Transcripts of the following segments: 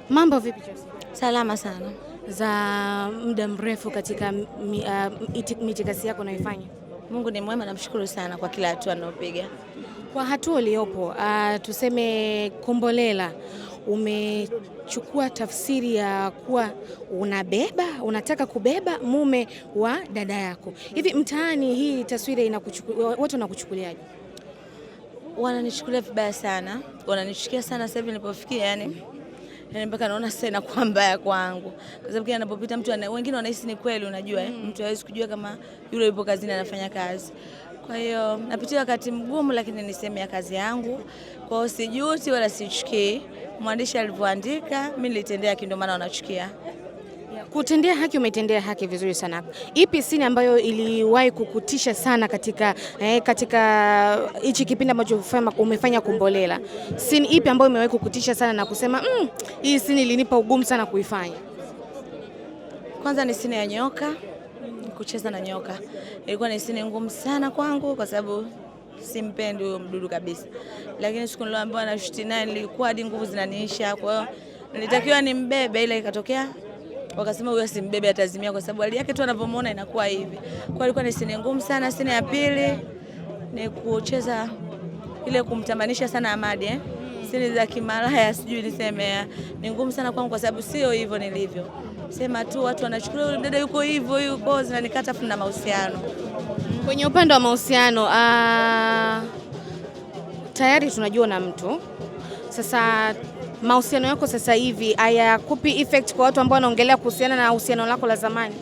Mambo vipi Chelsea? Salama sana. Za muda mrefu katika mitikasi yako unaifanya. Mungu ni mwema, namshukuru sana kwa kila hatua anayopiga. Kwa hatua uliopo, tuseme Kombolela, umechukua tafsiri ya kuwa unataka kubeba mume wa dada yako. Hivi mtaani hii taswira watu wanakuchukuliaje? Wananichukulia vibaya sana, wananichukia sana sasa hivi nilipofikia yani mpaka naona sasa inakuwa mbaya kwangu. Kwa sababu kile anapopita mtu wengine wanahisi ni kweli, unajua mtu hawezi kujua kama yule yupo kazini anafanya kazi. Kwa hiyo napitia wakati mgumu, lakini ni sehemu ya kazi yangu. Kwa hiyo sijuti wala sichukii. Mwandishi alivyoandika, mimi nilitendea haki, ndio maana wanachukia. Kutendea haki, umetendea haki vizuri sana. Ipi scene ambayo iliwahi kukutisha sana katika hichi kipindi ambacho umefanya Kombolela? Scene ipi ambayo imewahi kukutisha sana na kusema hii scene ilinipa ugumu sana kuifanya? Kwanza ni scene ya nyoka, kucheza na nyoka. Ilikuwa ni scene ngumu sana kwangu kwa sababu simpendi huyo mdudu kabisa. Lakini siku niliambiwa na shuti naye nilikuwa hadi nguvu zinaniisha. Kwa hiyo nilitakiwa nimbebe, ile ikatokea wakasema huyo simbebe atazimia kwa sababu hali yake tu anapomuona inakuwa hivi. Kwa ilikuwa ni scene ngumu sana. Scene ya pili ni kucheza ile kumtamanisha sana Ahmad Scene za kimalaya sijui niseme ni ngumu sana kwangu kwa sababu sio hivyo nilivyo. Sema tu watu wanachukulia yule dada yuko hivyo yuko zinanikata afu na mahusiano. Kwenye upande wa mahusiano tayari tunajua na mtu. Sasa mahusiano yako sasa hivi hayakupi effect kwa watu ambao wanaongelea kuhusiana na uhusiano lako la zamani?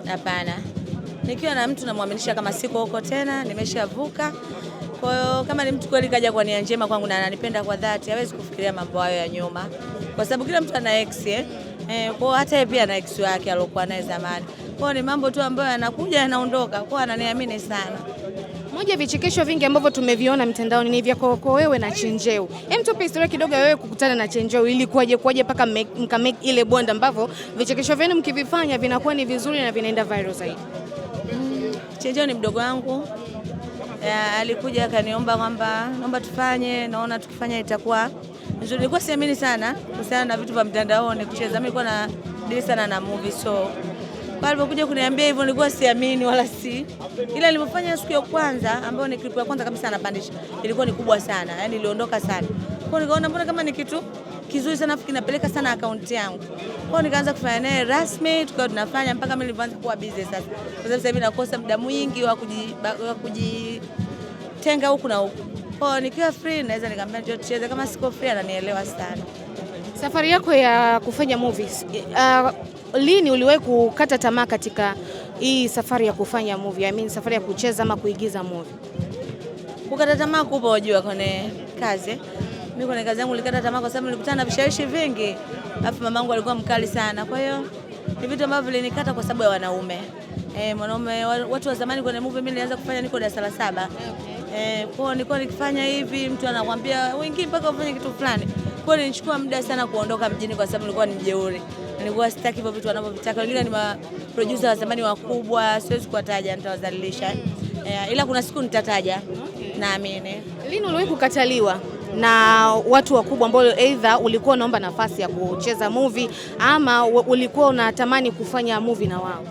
Hapana. Nikiwa na mtu namwaminisha kama siko huko tena, nimeshavuka. Kwa hiyo kama ni mtu kweli kaja kwa nia njema kwangu na ananipenda kwa dhati, hawezi kufikiria mambo hayo ya nyuma. Kwa sababu kila mtu ana ex kwa hiyo hata yeye pia ana ex wake aliyokuwa naye zamani. Kwa hiyo ni mambo tu ambayo yanakuja yanaondoka. Kwa hiyo ananiamini sana. Moja vichekesho vingi ambavyo tumeviona mtandaoni ni vya kwa wewe na Chenjeu. Hem, tupe historia kidogo ya wewe kukutana na Chenjeu, ili kuaje mpaka mkamake ile bond ambavyo vichekesho vyenu mkivifanya vinakuwa ni vizuri na vinaenda viral zaidi. Chenjeu ni mdogo wangu. Alikuja akaniomba kwamba naomba tufanye, naona tukifanya itakuwa nzuri. Nilikuwa siamini sana kuhusiana na vitu vya mtandaoni kucheza. Mimi nilikuwa na dili sana na movie, so alipokuja kuniambia hivyo nilikuwa siamini wala ila nilipofanya siku ya kwanza ambayo ni clip ya kwanza kabisa anapandisha, ilikuwa ni kubwa sana, yani iliondoka sana. Kwa hiyo nikaona mbona kama ni kitu kizuri sana afu kinapeleka sana account yangu. Kwa hiyo nikaanza kufanya naye rasmi, tukawa tunafanya mpaka mimi nilianza kuwa busy sasa. Kwa sababu sasa hivi nakosa muda mwingi wa kujitenga huku na huku. Kwa hiyo nikiwa free naweza nikamwambia njoo tucheze, kama siko free ananielewa sana. Safari yako ya kufanya movies, lini uliwahi kukata tamaa katika hii safari ya kufanya movie? Safari ya kucheza ama kuigiza movie. Kukata tamaa kubwa unajua kwenye kazi. Mimi kwenye kazi yangu nilikata tamaa kwa sababu nilikutana na vishawishi vingi. Alafu mamangu alikuwa mkali sana. Kwa hiyo ni vitu ambavyo vilinikata kwa sababu ya wanaume. Mwanaume watu wa zamani kwenye movie mimi nilianza kufanya niko darasa la 7. Kwa hiyo nilikuwa nikifanya hivi mtu anakuambia wengine mpaka ufanye kitu fulani. Kwa hiyo nilichukua muda sana kuondoka mjini kwa sababu nilikuwa ni mjeuri. Nilikuwa sitaki hivyo vitu wanavyovitaka. Wengine ni producer wa zamani wakubwa, siwezi kuwataja, nitawadhalilisha. Ila kuna siku nitataja. Naamini. Lini uliwahi kukataliwa na watu wakubwa ambao either ulikuwa unaomba nafasi ya kucheza movie ama ulikuwa unatamani kufanya movie na wao?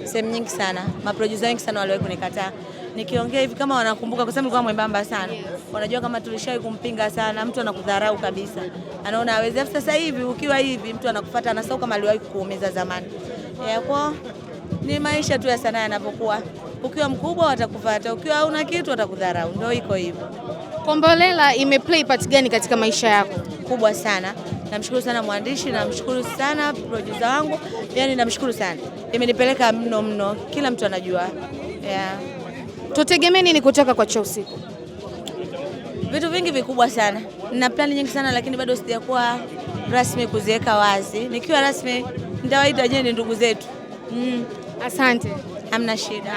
Sehemu nyingi sana. Maproducer wengi sana waliwahi kunikataa. Nikiongea hivi kama wanakumbuka kwa sababu nilikuwa mwembamba sana. Wanajua kama tulishawahi kumpinga sana, mtu anakudharau kabisa. Anaona hawezi. Sasa hivi ukiwa hivi mtu anakufuata, anasahau kama aliwahi kukuumiza zamani. Kwa ni maisha tu ya sanaa yanapokuwa. Ukiwa mkubwa watakufuata, ukiwa huna kitu watakudharau. Ndio iko hivyo. Kombolela imeplay part gani katika maisha yako? Kubwa sana. Namshukuru sana mwandishi, namshukuru sana producer wangu. Yaani namshukuru sana. Imenipeleka mno. Kila mtu anajua. Tutegemee nini kutoka kwa Chelsea? Vitu vingi vikubwa sana. Nina plani nyingi sana lakini bado sijakuwa rasmi kuziweka wazi. Nikiwa rasmi nitawaita nyinyi ndugu zetu. Asante. Hamna shida.